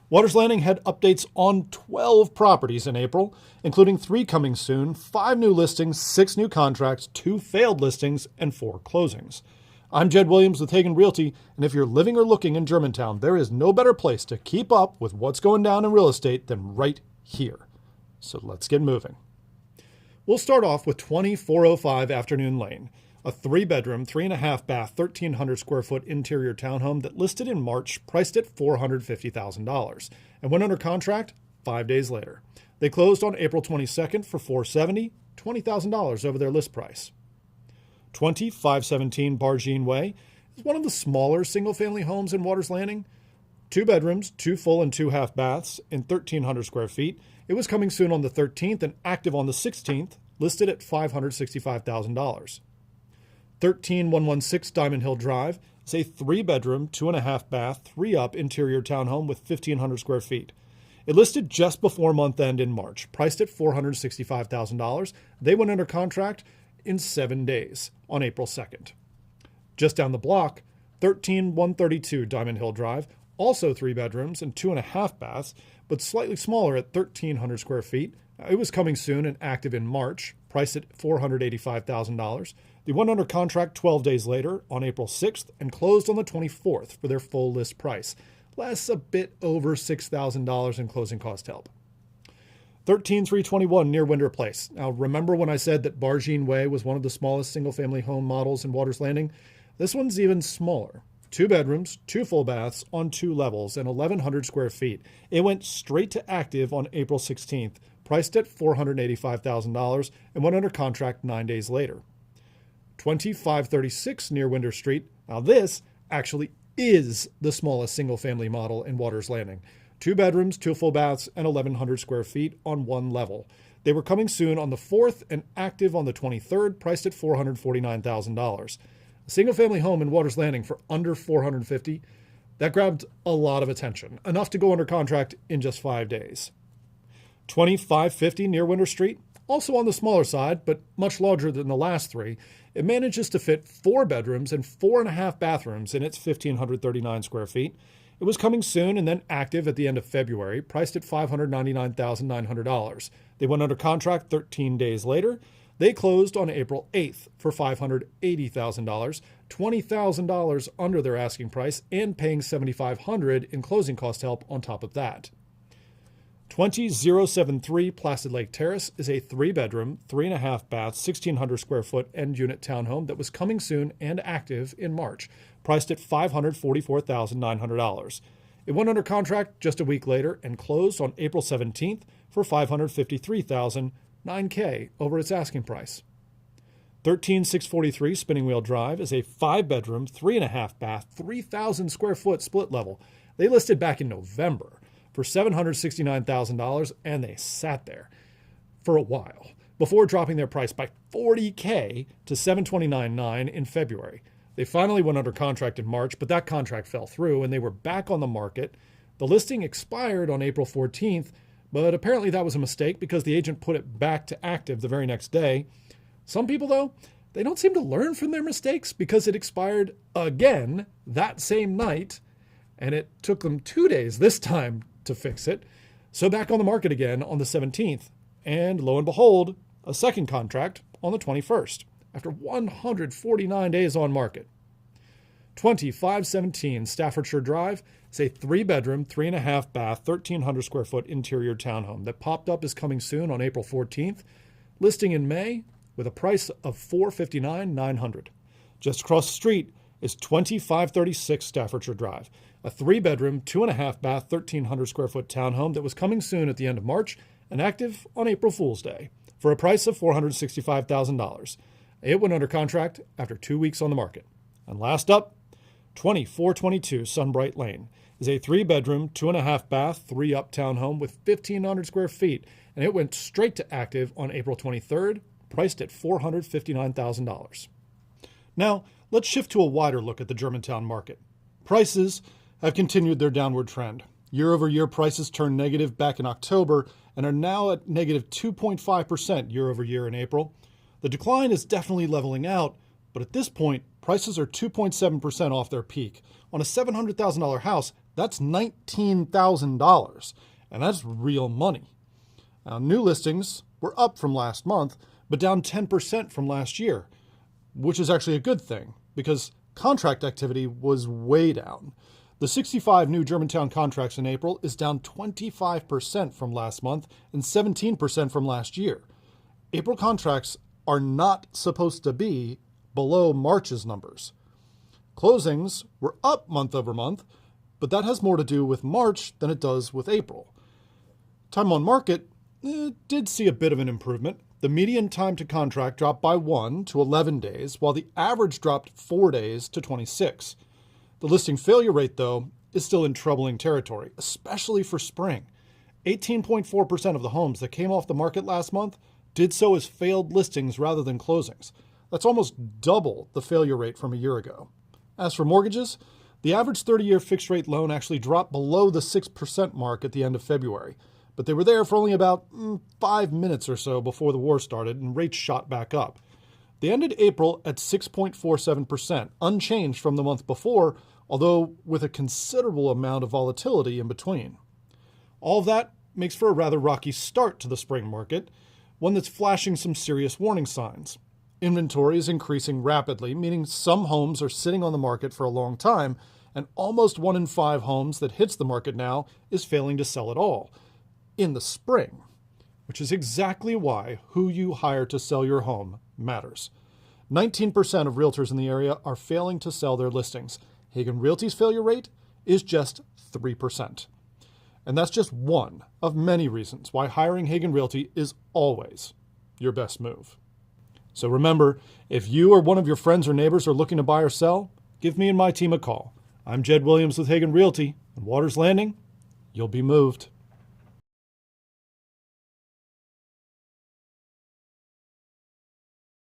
Waters Landing had updates on 12 properties in April, including 3 coming soon, 5 new listings, 6 new contracts, 2 failed listings, and 4 closings. I'm Jed Williams with Hagan Realty, and if you're living or looking in Germantown, there is no better place to keep up with what's going down in real estate than right here. So let's get moving. We'll start off with 2405 Afternoon Lane, a 3-bedroom, 3.5-bath, 1,300 square foot interior townhome that listed in March, priced at $450,000, and went under contract 5 days later. They closed on April 22nd for $470,000, $20,000 over their list price. 2517 Bargene Way is one of the smaller single-family homes in Waters Landing. 2 bedrooms, 2 full and 2 half baths in 1,300 square feet. It was coming soon on the 13th and active on the 16th, listed at $565,000. 13116 Diamond Hill Drive is a 3-bedroom, 2.5-bath, 3-up interior townhome with 1,500 square feet. It listed just before month end in March, priced at $465,000. They went under contract in 7 days on April 2nd. Just down the block, 13132 Diamond Hill Drive, also 3 bedrooms and 2.5 baths, but slightly smaller at 1,300 square feet. It was coming soon and active in March, priced at $485,000. They went under contract 12 days later on April 6th and closed on the 24th for their full list price, less a bit over $6,000 in closing cost help. 13321 near Winder Place. Now, remember when I said that Bargene Way was one of the smallest single-family home models in Waters Landing? This one's even smaller. 2 bedrooms, 2 full baths on 2 levels and 1,100 square feet. It went straight to active on April 16th, priced at $485,000, and went under contract 9 days later. 2536 near Winder Street. Now this actually is the smallest single-family model in Waters Landing. 2 bedrooms, 2 full baths, and 1,100 square feet on 1 level. They were coming soon on the 4th and active on the 23rd, priced at $449,000. A single-family home in Waters Landing for under $450,000, that grabbed a lot of attention, enough to go under contract in just 5 days. 2550 near Winder Street, also on the smaller side, but much larger than the last 3. It manages to fit 4 bedrooms and 4.5 bathrooms in its 1,539 square feet. It was coming soon and then active at the end of February, priced at $599,900. They went under contract 13 days later. They closed on April 8th for $580,000, $20,000 under their asking price, and paying $7,500 in closing cost help on top of that. 20073 Placid Lake Terrace is a 3-bedroom, 3.5 bath, 1,600 square foot end unit townhome that was coming soon and active in March, priced at $544,900. It went under contract just a week later and closed on April 17th for $553,000, $9K over its asking price. 13643 Spinning Wheel Drive is a 5-bedroom, 3.5 bath, 3,000 square foot split level. They listed back in November for $769,000, and they sat there for a while before dropping their price by $40K to $729,900 in February. They finally went under contract in March, but that contract fell through and they were back on the market. The listing expired on April 14th, but apparently that was a mistake because the agent put it back to active the very next day. Some people, though, they don't seem to learn from their mistakes because it expired again that same night, and it took them 2 days this time to fix it. So back on the market again on the 17th. And lo and behold, a second contract on the 21st after 149 days on market. 2517 Staffordshire Drive is a 3-bedroom, 3.5 bath, 1,300 square foot interior townhome that popped up as coming soon on April 14th, listing in May with a price of $459,900. Just across the street is 2536 Staffordshire Drive, a 3-bedroom, 2.5 bath, 1,300 square foot townhome that was coming soon at the end of March and active on April Fool's Day for a price of $465,000. It went under contract after 2 weeks on the market. And last up, 2422 Sunbright Lane is a 3-bedroom, 2.5 bath, 3-up townhome with 1,500 square feet, and it went straight to active on April 23rd, priced at $459,000. Now, let's shift to a wider look at the Germantown market. Prices have continued their downward trend. Year-over-year prices turned negative back in October and are now at negative 2.5% year-over-year in April. The decline is definitely leveling out, but at this point, prices are 2.7% off their peak. On a $700,000 house, That's $19,000, and that's real money. Now, new listings were up from last month, but down 10% from last year, which is actually a good thing because contract activity was way down. The 65 new Germantown contracts in April is down 25% from last month and 17% from last year. April contracts are not supposed to be below March's numbers. Closings were up month over month, but that has more to do with March than it does with April. Time on market did see a bit of an improvement. The median time to contract dropped by 1 to 11 days, while the average dropped 4 days to 26. The listing failure rate, though, is still in troubling territory, especially for spring. 18.4% of the homes that came off the market last month did so as failed listings rather than closings. That's almost double the failure rate from a year ago. As for mortgages, the average 30-year fixed-rate loan actually dropped below the 6% mark at the end of February, but they were there for only about 5 minutes or so before the war started and rates shot back up. They ended April at 6.47%, unchanged from the month before, although with a considerable amount of volatility in between. All of that makes for a rather rocky start to the spring market, one that's flashing some serious warning signs. Inventory is increasing rapidly, meaning some homes are sitting on the market for a long time, and almost 1 in 5 homes that hits the market now is failing to sell at all in the spring, which is exactly why who you hire to sell your home matters. 19% of realtors in the area are failing to sell their listings. Hagan Realty's failure rate is just 3%. And that's just one of many reasons why hiring Hagan Realty is always your best move. So remember, if you or one of your friends or neighbors are looking to buy or sell, give me and my team a call. I'm Jed Williams with Hagan Realty, and Waters Landing, you'll be moved.